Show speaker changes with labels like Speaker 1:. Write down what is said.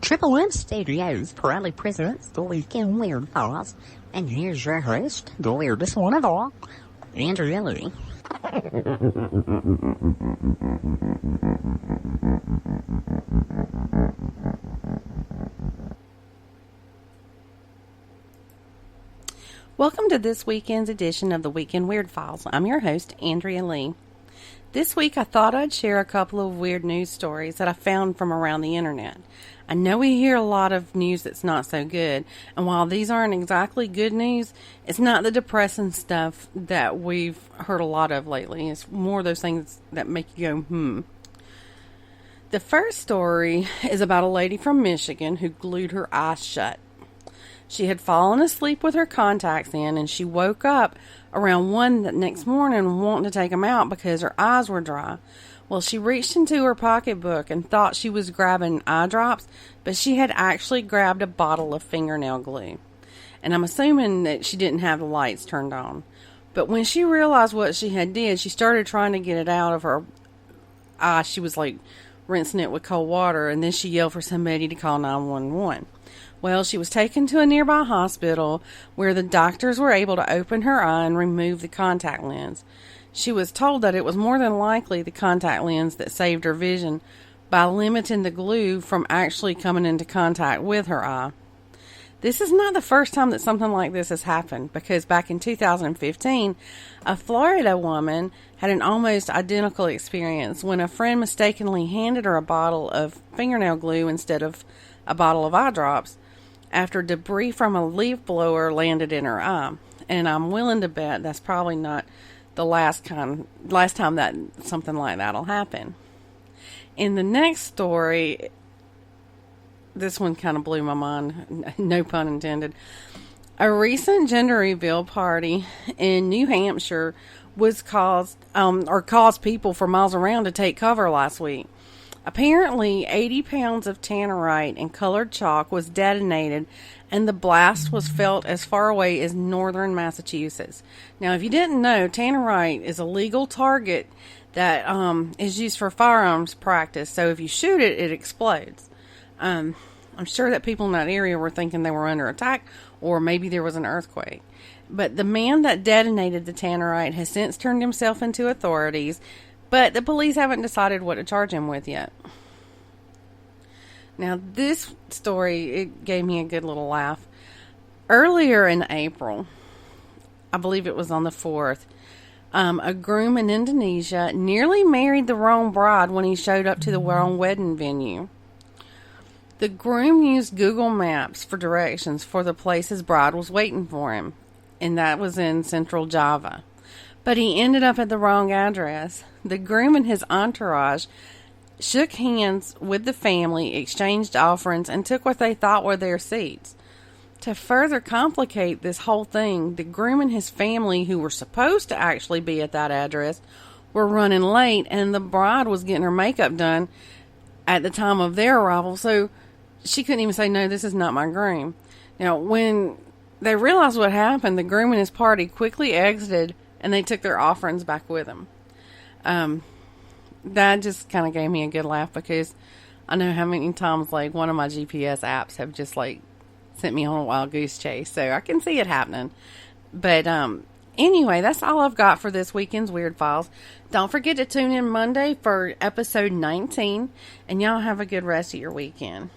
Speaker 1: Triple M Studios proudly presents the Weekend Weird Files, and here's your host, the weirdest one of all, Andrea Lee.
Speaker 2: Welcome to this weekend's edition of the Weekend Weird Files. I'm your host, Andrea Lee. This week I thought I'd share a couple of weird news stories that I found from around the internet. I know we hear a lot of news that's not so good, and while these aren't exactly good news, it's not the depressing stuff that we've heard a lot of lately. It's more those things that make you go, The first story is about a lady from Michigan who glued her eyes shut. She had fallen asleep with her contacts in, and she woke up around 1 the next morning wanting to take them out because her eyes were dry. Well, she reached into her pocketbook and thought she was grabbing eye drops, but she had actually grabbed a bottle of fingernail glue. And I'm assuming that she didn't have the lights turned on. But when she realized what she had did, she started trying to get it out of her eye. She was like rinsing it with cold water, and then she yelled for somebody to call 911. Well, she was taken to a nearby hospital where the doctors were able to open her eye and remove the contact lens. She was told that it was more than likely the contact lens that saved her vision by limiting the glue from actually coming into contact with her eye. This is not the first time that something like this has happened, because back in 2015, a Florida woman had an almost identical experience when a friend mistakenly handed her a bottle of fingernail glue instead of a bottle of eye drops after debris from a leaf blower landed in her eye. And I'm willing to bet that's probably not the last time that something like that will happen. In the next story, this one kind of blew my mind, no pun intended. A recent gender reveal party in New Hampshire was caused people for miles around to take cover last week. Apparently, 80 pounds of tannerite and colored chalk was detonated, and the blast was felt as far away as northern Massachusetts. Now, if you didn't know, tannerite is a legal target that is used for firearms practice. So if you shoot it, it explodes. I'm sure that people in that area were thinking they were under attack, or maybe there was an earthquake. But the man that detonated the tannerite has since turned himself into authorities, but the police haven't decided what to charge him with yet. Now, this story, it gave me a good little laugh. Earlier in April, I believe it was on the 4th, a groom in Indonesia nearly married the wrong bride when he showed up to the wrong wedding venue. The groom used Google Maps for directions for the place his bride was waiting for him, and that was in central Java. But he ended up at the wrong address. The groom and his entourage shook hands with the family, exchanged offerings, and took what they thought were their seats. To further complicate this whole thing, the groom and his family, who were supposed to actually be at that address, were running late, and the bride was getting her makeup done at the time of their arrival, so she couldn't even say, "No, this is not my groom." Now, when they realized what happened, the groom and his party quickly exited, and they took their offerings back with them. That just kind of gave me a good laugh, because I know how many times, like, one of my GPS apps have just, like, sent me on a wild goose chase. So I can see it happening. But anyway, that's all I've got for this weekend's Weird Files. Don't forget to tune in Monday for episode 19. And y'all have a good rest of your weekend.